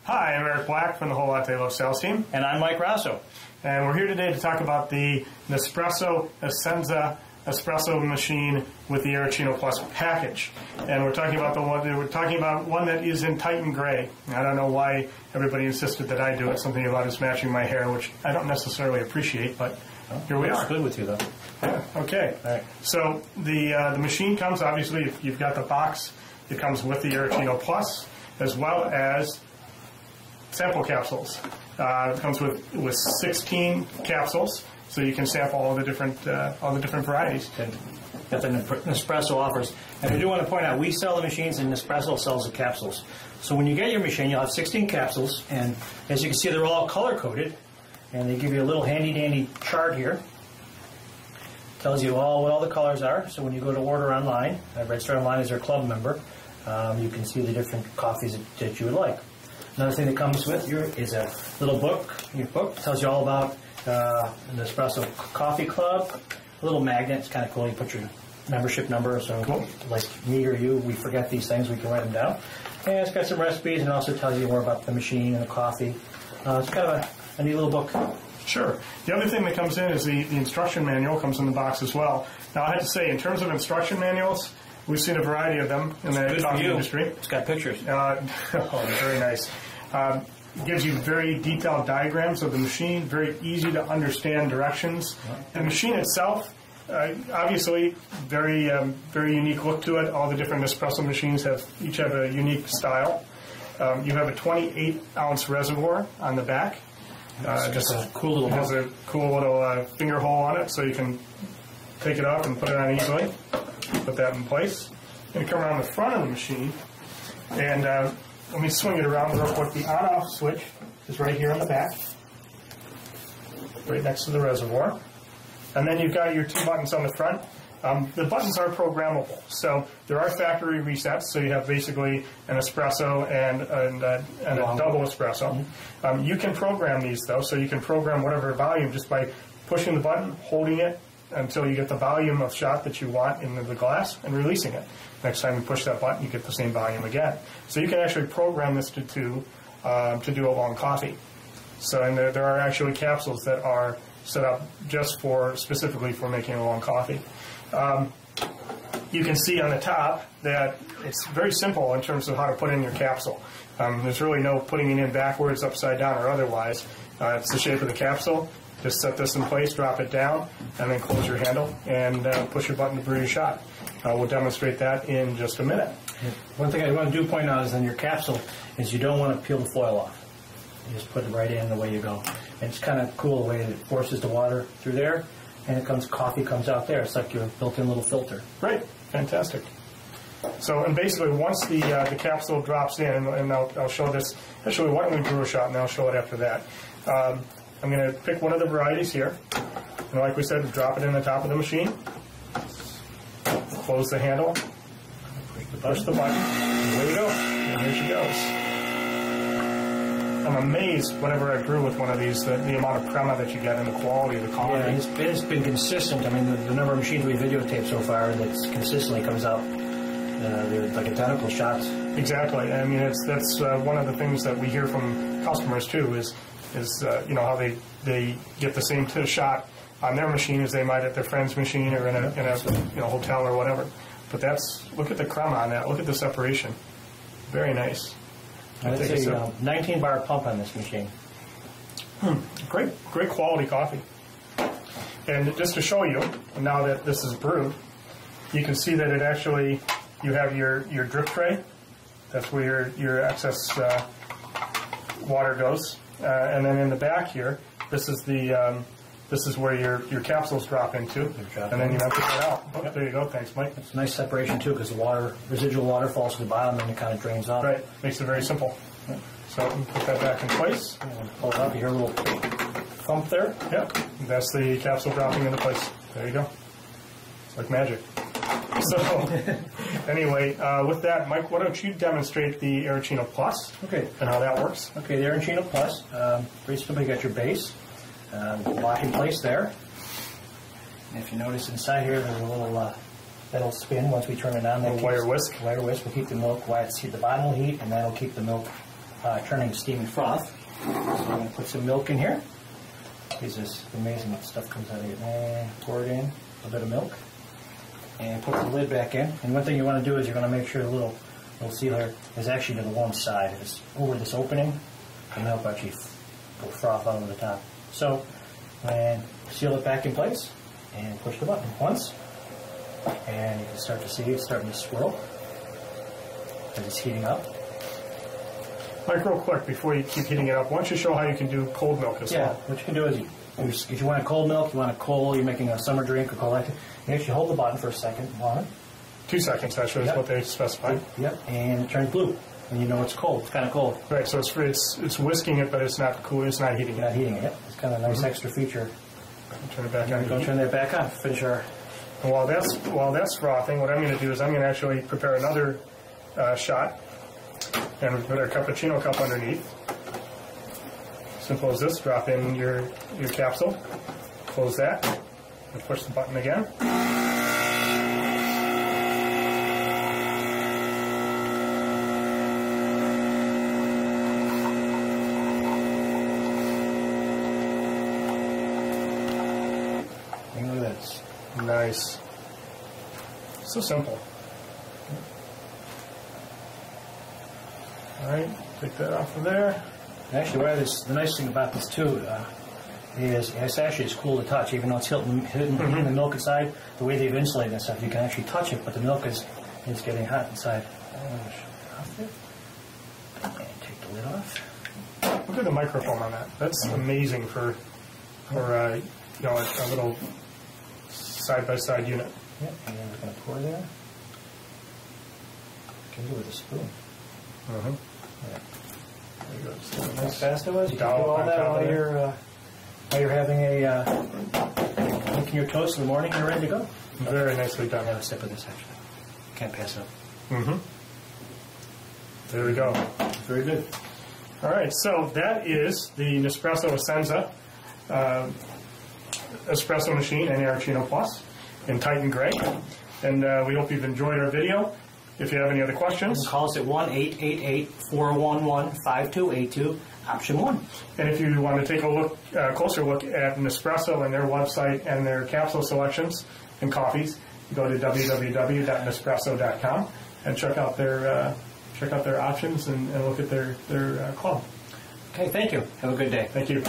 Hi, I'm Eric Black from the Whole Latte Love sales team. And I'm Mike Rosso. And we're here today to talk about the Nespresso Essenza espresso machine with the Aeroccino Plus package. And we're talking about one that is in Titan gray. I don't know why everybody insisted that I do it. Something about it's matching my hair, which I don't necessarily appreciate, but here we are. It's good with you, though. Yeah, okay. All right. So the machine comes, obviously, if you've got the box, it comes with the Aeroccino Plus, as well as sample capsules. It comes with 16 capsules, so you can sample all the different varieties. That the Nespresso offers. And I do want to point out, we sell the machines and Nespresso sells the capsules. So when you get your machine, you'll have 16 capsules, and as you can see, they're all color-coded, and they give you a little handy-dandy chart here. Tells you what all the colors are, so when you go to order online, register online as your club member, you can see the different coffees that you would like. Another thing that comes with here is a little book. Your book tells you all about the Nespresso Coffee Club. A little magnet. It's kind of cool. You put your membership number, so cool. Like me or you, we forget these things. We can write them down. And it's got some recipes, and it also tells you more about the machine and the coffee. It's kind of a neat little book. Sure. The other thing that comes in is the instruction manual comes in the box as well. Now, I have to say, in terms of instruction manuals, we've seen a variety of them in the coffee industry. It's got pictures. Very nice. It gives you very detailed diagrams of the machine, very easy to understand directions. The machine itself, obviously, very unique look to it. All the different Nespresso machines each have a unique style. You have a 28-ounce reservoir on the back. Just a cool little. It has a cool little finger hole on it, so you can take it off and put it on easily. Put that in place. And come around the front of the machine, and let me swing it around real quick. The on-off switch is right here on the back, right next to the reservoir. And then you've got your two buttons on the front. The buttons are programmable, so there are factory resets. So you have basically an espresso and a double espresso. You can program these though, so you can program whatever volume just by pushing the button, holding it until you get the volume of shot that you want in the glass, and releasing it. Next time you push that button, you get the same volume again. So you can actually program this to do a long coffee. So and there are actually capsules that are set up just specifically for making a long coffee. You can see on the top that it's very simple in terms of how to put in your capsule. There's really no putting it in backwards, upside down, or otherwise. It's the shape of the capsule. Just set this in place, drop it down, and then close your handle and push your button to brew your shot. We'll demonstrate that in just a minute. One thing I want to point out is in your capsule is you don't want to peel the foil off. You just put it right in the way you go. And it's kind of cool the way it forces the water through there, and coffee comes out there. It's like your built-in little filter. Right. Fantastic. So, and basically once the capsule drops in, and I'll show this. Actually, why don't we brew a shot, and I'll show it after that. I'm going to pick one of the varieties here, and like we said, drop it in the top of the machine, close the handle, push the button, and away we go, and here she goes. I'm amazed whenever I brew with one of these, the amount of crema that you get and the quality of the coffee. Yeah, it's been consistent. I mean, the number of machines we videotaped so far that consistently comes out, they're like identical shots. Exactly. I mean, that's one of the things that we hear from customers too is you know, how they get the same shot on their machine as they might at their friend's machine or in a hotel or whatever. But look at the crema on that. Look at the separation. Very nice. I'd say 19 bar pump on this machine. Great quality coffee. And just to show you, now that this is brewed, you can see that it actually, you have your drip tray. That's where your excess water goes. And then in the back here, this is where your capsules drop into, and then you empty it out. Oh, there you go. Thanks, Mike. It's a nice separation too, because the residual water falls to the bottom and it kind of drains off. Right. Makes it very simple. So put that back in place. Pull it up. You hear a little thump there. Yep. That's the capsule dropping into place. There you go. It's like magic. So, anyway, with that, Mike, why don't you demonstrate the Aeroccino Plus and how that works? Okay, the Aeroccino Plus, pretty simple. You got your base, lock in place there. And if you notice inside here, there's a little that'll spin once we turn it on. A wire whisk. Wire whisk will keep the milk, the bottom will heat, and that'll keep the milk turning steaming froth. So I'm going to put some milk in here. It's just amazing what stuff comes out of it. And pour it in, a bit of milk, and put the lid back in. And one thing you want to do is you're going to make sure the little sealer is actually to the one side. If it's over this opening, the milk actually will froth out over the top. So, and seal it back in place, and push the button once, and you can start to see it starting to swirl as it's heating up. Mike, real quick, before you keep heating it up, why don't you show how you can do cold milk as well? Yeah, what you can do is, if you want a cold milk, you want a cold, you're making a summer drink or cold Latte, you actually hold the button for a second on it. 2 seconds, actually, is what they specify. Yep, and it turns blue, and you know it's cold. It's kind of cold. Right, so it's whisking it, but it's not cool. It's not heating it. Not heating it. It's kind of a nice extra feature. Turn it back on. Don't turn that back on. Finish our. And while that's frothing, what I'm going to do is I'm going to actually prepare another shot, and we put our cappuccino cup underneath. Simple as this. Drop in your capsule. Close that. And push the button again. Nice. So simple. All right, take that off of there. Actually, the nice thing about this too is it's actually cool to touch, even though it's hitting the milk inside. The way they've insulated and stuff, you can actually touch it, but the milk is getting hot inside. And take the lid off. Look at the microphone on that. That's amazing for a little side-by-side unit. Yep, and then we're going to pour there. You can do it with a spoon. Yeah. There you go. See how fast it was? You can do all that while you're having making your toast in the morning. You're ready to go. Very nicely done. Have a sip of this, actually. Can't pass it up. There we go. Very good. All right, so that is the Nespresso Essenza espresso machine and Aeroccino Plus in Titan Gray. And we hope you've enjoyed our video. If you have any other questions, call us at 1-888-411-5282, option 1. And if you want to take a closer look at Nespresso and their website and their capsule selections and coffees, go to www.nespresso.com and check out their options and look at their club. Okay, thank you. Have a good day. Thank you.